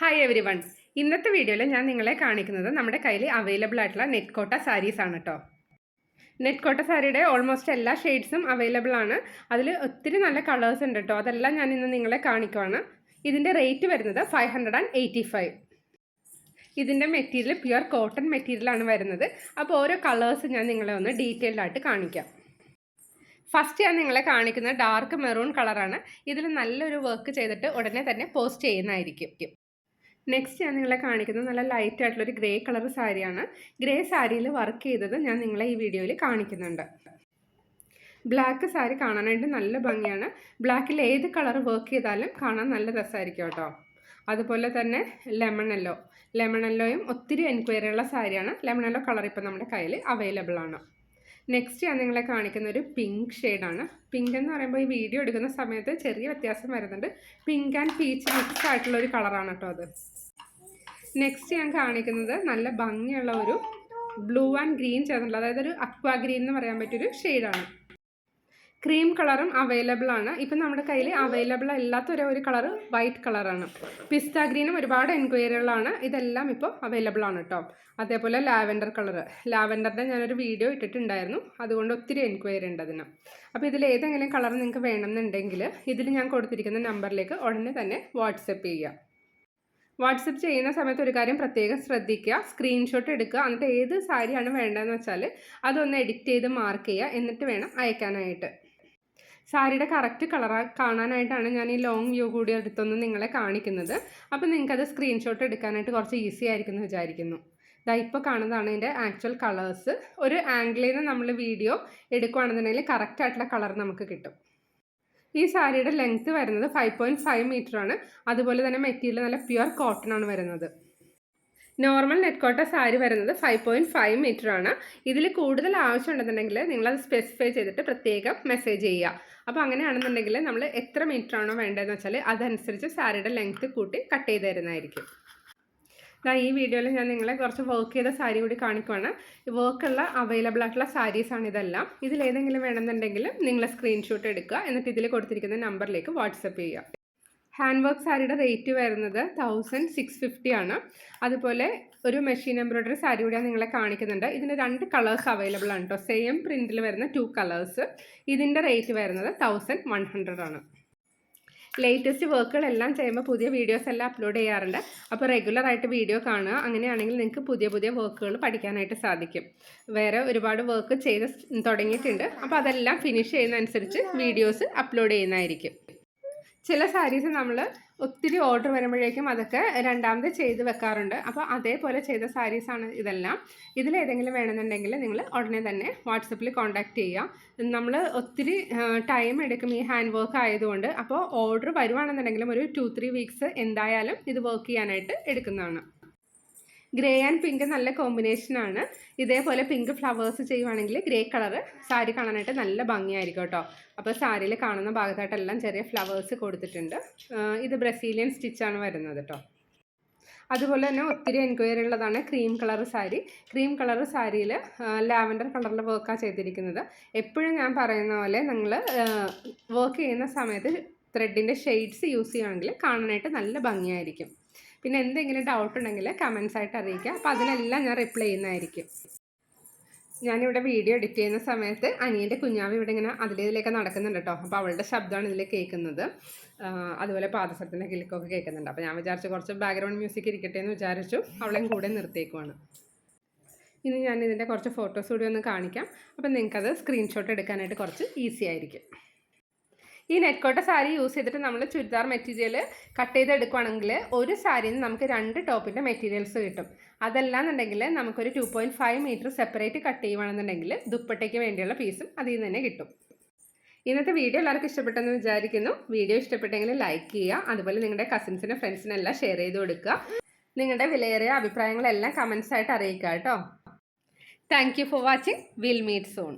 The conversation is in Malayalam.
Hi every one. ഇന്നത്തെ വീഡിയോയിൽ ഞാൻ നിങ്ങളെ കാണിക്കുന്നത് നമ്മുടെ കയ്യിൽ അവൈലബിൾ ആയിട്ടുള്ള നെറ്റ് കോട്ട സാരീസ് ആണ് കേട്ടോ. നെറ്റ് കോട്ട സാരിയുടെ ഓൾമോസ്റ്റ് എല്ലാ ഷെയ്ഡ്സും അവൈലബിൾ ആണ്. അതിൽ ഒത്തിരി നല്ല കളേഴ്സ് ഉണ്ട് കേട്ടോ. അതെല്ലാം ഞാൻ ഇന്ന് നിങ്ങളെ കാണിക്കുവാണ്. ഇതിൻ്റെ റേറ്റ് വരുന്നത് 585. ഇതിൻ്റെ മെറ്റീരിയൽ പ്യുവർ കോട്ടൺ മെറ്റീരിയലാണ് വരുന്നത്. അപ്പോൾ ഓരോ കളേഴ്സ് ഞാൻ നിങ്ങളെ ഒന്ന് ഡീറ്റെയിൽഡ് ആയിട്ട് കാണിക്കാം. ഫസ്റ്റ് ഞാൻ നിങ്ങളെ കാണിക്കുന്നത് ഡാർക്ക് മെറൂൺ കളറാണ്. ഇതിൽ നല്ലൊരു വർക്ക് ചെയ്തിട്ട് ഉടനെ തന്നെ പോസ്റ്റ് ചെയ്യുന്നതായിരിക്കും. നെക്സ്റ്റ് ഞാൻ നിങ്ങളെ കാണിക്കുന്നത് നല്ല ലൈറ്റ് ആയിട്ടുള്ളൊരു ഗ്രേ കളർ സാരിയാണ്. ഗ്രേ സാരിയിൽ വർക്ക് ചെയ്തത് ഞാൻ നിങ്ങളെ ഈ വീഡിയോയിൽ കാണിക്കുന്നുണ്ട്. ബ്ലാക്ക് സാരി കാണാനായിട്ട് നല്ല ഭംഗിയാണ്. ബ്ലാക്കിൽ ഏത് കളർ വർക്ക് ചെയ്താലും കാണാൻ നല്ല രസമായിരിക്കും കേട്ടോ. അതുപോലെ തന്നെ ലെമൺ യെല്ലോയും ഒത്തിരി എൻക്വയറിയുള്ള സാരിയാണ്. ലെമൺ യെല്ലോ കളർ ഇപ്പോൾ നമ്മുടെ കയ്യിൽ അവൈലബിൾ ആണ്. നെക്സ്റ്റ് ഞാൻ നിങ്ങളെ കാണിക്കുന്ന ഒരു പിങ്ക് ഷെയ്ഡാണ്. പിങ്ക് എന്ന് പറയുമ്പോൾ ഈ വീഡിയോ എടുക്കുന്ന സമയത്ത് ചെറിയ വ്യത്യാസം വരുന്നുണ്ട്. പിങ്ക് ആൻഡ് പീച്ച് മിക്സ് ആയിട്ടുള്ള ഒരു കളറാണ് കേട്ടോ അത്. നെക്സ്റ്റ് ഞാൻ കാണിക്കുന്നത് നല്ല ഭംഗിയുള്ള ഒരു ബ്ലൂ ആൻഡ് ഗ്രീൻ ചേർന്നുള്ള, അതായത് ഒരു അക്വാ ഗ്രീൻ എന്ന് പറയാൻ പറ്റിയൊരു ഷെയ്ഡാണ്. ക്രീം കളറും അവൈലബിൾ ആണ്. ഇപ്പം നമ്മുടെ കയ്യിൽ അവൈലബിൾ അല്ലാത്ത ഒരു കളർ വൈറ്റ് കളറാണ്. പിസ്ത ഗ്രീനും ഒരുപാട് എൻക്വയറികളാണ്. ഇതെല്ലാം ഇപ്പോൾ അവൈലബിൾ ആണ് കേട്ടോ. അതേപോലെ ലാവൻഡർ കളറ്, ലാവൻഡറിൻ്റെ ഞാനൊരു വീഡിയോ ഇട്ടിട്ടുണ്ടായിരുന്നു. അതുകൊണ്ട് ഒത്തിരി എൻക്വയറി ഉണ്ട് അതിന്. അപ്പോൾ ഇതിൽ ഏതെങ്കിലും കളർ നിങ്ങൾക്ക് വേണമെന്നുണ്ടെങ്കിൽ ഇതിൽ ഞാൻ കൊടുത്തിരിക്കുന്ന നമ്പറിലേക്ക് ഉടനെ തന്നെ വാട്സപ്പ് ചെയ്യുക. വാട്സപ്പ് ചെയ്യുന്ന സമയത്ത് ഒരു കാര്യം പ്രത്യേകം ശ്രദ്ധിക്കുക, സ്ക്രീൻഷോട്ട് എടുക്കുക. എന്നിട്ട് ഏത് സാരിയാണ് വേണ്ടതെന്ന് വെച്ചാൽ അതൊന്ന് എഡിറ്റ് ചെയ്ത് മാർക്ക് ചെയ്യുക. എന്നിട്ട് വേണം അയക്കാനായിട്ട്. സാരിയുടെ കറക്റ്റ് കളർ കാണാനായിട്ടാണ് ഞാൻ ഈ ലോങ് വ്യൂ കൂടി എടുത്തൊന്ന് നിങ്ങളെ കാണിക്കുന്നത്. അപ്പോൾ നിങ്ങൾക്കത് സ്ക്രീൻഷോട്ട് എടുക്കാനായിട്ട് കുറച്ച് ഈസി ആയിരിക്കും എന്ന് വിചാരിക്കുന്നു. ഇതാ ഇപ്പോൾ കാണുന്നതാണ് ഇതിൻ്റെ ആക്ച്വൽ കളേഴ്സ്. ഒരു ആംഗിളിൽ നിന്ന് നമ്മൾ വീഡിയോ എടുക്കുകയാണെന്നുണ്ടെങ്കിൽ കറക്റ്റ് ആയിട്ടുള്ള കളർ നമുക്ക് കിട്ടും. ഈ സാരിയുടെ ലെങ്ത്ത് വരുന്നത് 5.5 മീറ്ററാണ്. അതുപോലെ തന്നെ മെറ്റീരിയൽ നല്ല പ്യുവർ കോട്ടൺ ആണ് വരുന്നത്. നോർമൽ നെറ്റ് കോട്ട സാരി വരുന്നത് 5.5 മീറ്ററാണ്. ഇതിൽ കൂടുതൽ ആവശ്യമുണ്ടെന്നുണ്ടെങ്കിൽ നിങ്ങളത് സ്പെസിഫൈ ചെയ്തിട്ട് പ്രത്യേകം മെസ്സേജ് ചെയ്യുക. അപ്പോൾ അങ്ങനെയാണെന്നുണ്ടെങ്കിൽ നമ്മൾ എത്ര മീറ്ററാണോ വേണ്ടതെന്ന് വെച്ചാൽ അതനുസരിച്ച് സാരിയുടെ ലെങ്ത്ത് കൂട്ടി കട്ട് ചെയ്ത് തരുന്നതായിരിക്കും. ഈ വീഡിയോയിൽ ഞാൻ നിങ്ങളെ കുറച്ച് വർക്ക് ചെയ്ത സാരി കൂടി കാണിക്കുവാണ്. വർക്കുള്ള അവൈലബിൾ ആയിട്ടുള്ള സാരീസാണ് ഇതെല്ലാം. ഇതിലേതെങ്കിലും വേണമെന്നുണ്ടെങ്കിൽ നിങ്ങൾ സ്ക്രീൻഷോട്ട് എടുക്കുക. എന്നിട്ട് ഇതിൽ കൊടുത്തിരിക്കുന്ന നമ്പറിലേക്ക് വാട്സപ്പ് ചെയ്യുക. ഹാൻഡ് വർക്ക് സാരിയുടെ റേറ്റ് വരുന്നത് 1650 ആണ്. അതുപോലെ ഒരു മെഷീൻ എംബ്രോയ്ഡറി സാരി കൂടി നിങ്ങളെ കാണിക്കുന്നുണ്ട്. ഇതിന് 2 കളേഴ്സ് അവൈലബിൾ ആണ് കേട്ടോ. സെയിം പ്രിൻറ്റിൽ വരുന്ന 2 കളേഴ്സ്. ഇതിൻ്റെ റേറ്റ് വരുന്നത് 1100 ആണ്. ലേറ്റസ്റ്റ് വർക്കുകളെല്ലാം ചെയ്യുമ്പോൾ പുതിയ വീഡിയോസ് എല്ലാം അപ്ലോഡ് ചെയ്യാറുണ്ട്. അപ്പോൾ റെഗുലറായിട്ട് വീഡിയോ കാണുക. അങ്ങനെയാണെങ്കിൽ നിങ്ങൾക്ക് പുതിയ വർക്കുകൾ പഠിക്കാനായിട്ട് സാധിക്കും. വേറെ ഒരുപാട് വർക്ക് ചെയ്ത് തുടങ്ങിയിട്ടുണ്ട്. അപ്പോൾ അതെല്ലാം ഫിനിഷ് ചെയ്യുന്നതനുസരിച്ച് വീഡിയോസ് അപ്ലോഡ് ചെയ്യുന്നതായിരിക്കും. ചില സാരീസ് നമ്മൾ ഒത്തിരി ഓർഡർ വരുമ്പോഴേക്കും അതൊക്കെ രണ്ടാമത് ചെയ്ത് വെക്കാറുണ്ട്. അപ്പോൾ അതേപോലെ ചെയ്ത സാരീസാണ് ഇതെല്ലാം. ഇതിലേതെങ്കിലും വേണമെന്നുണ്ടെങ്കിൽ നിങ്ങൾ ഉടനെ തന്നെ വാട്സപ്പിൽ കോൺടാക്റ്റ് ചെയ്യുക. നമ്മൾ ഒത്തിരി ടൈം എടുക്കും ഈ ഹാൻഡ് വർക്ക് ആയതുകൊണ്ട്. അപ്പോൾ ഓർഡർ വരുവാണെന്നുണ്ടെങ്കിലും ഒരു 2-3 വീക്സ് എന്തായാലും ഇത് വർക്ക് ചെയ്യാനായിട്ട് എടുക്കുന്നതാണ്. ഗ്രേ ആൻഡ് പിങ്ക് നല്ല കോമ്പിനേഷനാണ്. ഇതേപോലെ പിങ്ക് ഫ്ലവേഴ്സ് ചെയ്യുവാണെങ്കിൽ ഗ്രേ കളറ് സാരി കാണാനായിട്ട് നല്ല ഭംഗിയായിരിക്കും കേട്ടോ. അപ്പോൾ സാരിയിൽ കാണുന്ന ഭാഗത്തായിട്ടെല്ലാം ചെറിയ ഫ്ലവേഴ്സ് കൊടുത്തിട്ടുണ്ട്. ഇത് ബ്രസീലിയൻ സ്റ്റിച്ചാണ് വരുന്നത് കേട്ടോ. അതുപോലെ തന്നെ ഒത്തിരി എൻക്വയറി ഉള്ളതാണ് cream colour sari. Cream colour സാരിയിൽ ലാവൻഡർ കളറിൽ വർക്കാണ് ചെയ്തിരിക്കുന്നത്. എപ്പോഴും ഞാൻ പറയുന്ന പോലെ നിങ്ങൾ വർക്ക് ചെയ്യുന്ന സമയത്ത് ത്രെഡിൻ്റെ ഷെയ്ഡ്സ് യൂസ് ചെയ്യുകയാണെങ്കിൽ കാണാനായിട്ട് നല്ല ഭംഗിയായിരിക്കും. പിന്നെ എന്തെങ്കിലും ഡൗട്ട് ഉണ്ടെങ്കിൽ കമൻസ് ആയിട്ട് അറിയിക്കുക. അപ്പോൾ അതിനെല്ലാം ഞാൻ റിപ്ലൈ ചെയ്യുന്നതായിരിക്കും. ഞാനിവിടെ വീഡിയോ എഡിറ്റ് ചെയ്യുന്ന സമയത്ത് അനിയൻ്റെ കുഞ്ഞാവ് ഇവിടെ ഇങ്ങനെ അതിലേക്ക് നടക്കുന്നുണ്ട് കേട്ടോ. അപ്പോൾ അവളുടെ ശബ്ദമാണ് ഇതിൽ കേൾക്കുന്നത്. അതുപോലെ പാദസരത്തിൻ്റെ കിലുക്കൊക്കെ കേൾക്കുന്നുണ്ട്. അപ്പോൾ ഞാൻ വിചാരിച്ചു കുറച്ച് ബാക്ക്ഗ്രൗണ്ട് മ്യൂസിക് ഇരിക്കട്ടെ എന്ന് വിചാരിച്ചു. അവളെയും കൂടെ നിർത്തിയേക്കുവാണ്. ഇനി ഞാൻ ഇതിൻ്റെ കുറച്ച് ഫോട്ടോസ് കൂടി ഒന്ന് കാണിക്കാം. അപ്പോൾ നിങ്ങൾക്കത് സ്ക്രീൻഷോട്ട് എടുക്കാനായിട്ട് കുറച്ച് ഈസി ആയിരിക്കും. ഈ നെറ്റ് കോട്ട സാരി യൂസ് ചെയ്തിട്ട് നമ്മൾ ചുരിദാർ മെറ്റീരിയൽ കട്ട് ചെയ്തെടുക്കുകയാണെങ്കിൽ ഒരു സാരിയിൽ നിന്ന് നമുക്ക് 2 ടോപ്പിൻ്റെ മെറ്റീരിയൽസ് കിട്ടും. അതല്ലാന്നുണ്ടെങ്കിൽ നമുക്കൊരു 2.5 മീറ്റർ സെപ്പറേറ്റ് കട്ട് ചെയ്യുകയാണെന്നുണ്ടെങ്കിൽ ദുപ്പട്ടയ്ക്ക് വേണ്ടിയുള്ള പീസും അതിൽ നിന്ന് തന്നെ കിട്ടും. ഇന്നത്തെ വീഡിയോ എല്ലാവർക്കും ഇഷ്ടപ്പെട്ടെന്ന് വിചാരിക്കുന്നു. വീഡിയോ ഇഷ്ടപ്പെട്ടെങ്കിൽ ലൈക്ക് ചെയ്യുക. അതുപോലെ നിങ്ങളുടെ കസിൻസിനും ഫ്രണ്ട്സിനെല്ലാം ഷെയർ ചെയ്ത് കൊടുക്കുക. നിങ്ങളുടെ വിലയേറിയ അഭിപ്രായങ്ങളെല്ലാം കമൻസ് ആയിട്ട് അറിയിക്കുക കേട്ടോ. Thank you for watching. Will meet soon.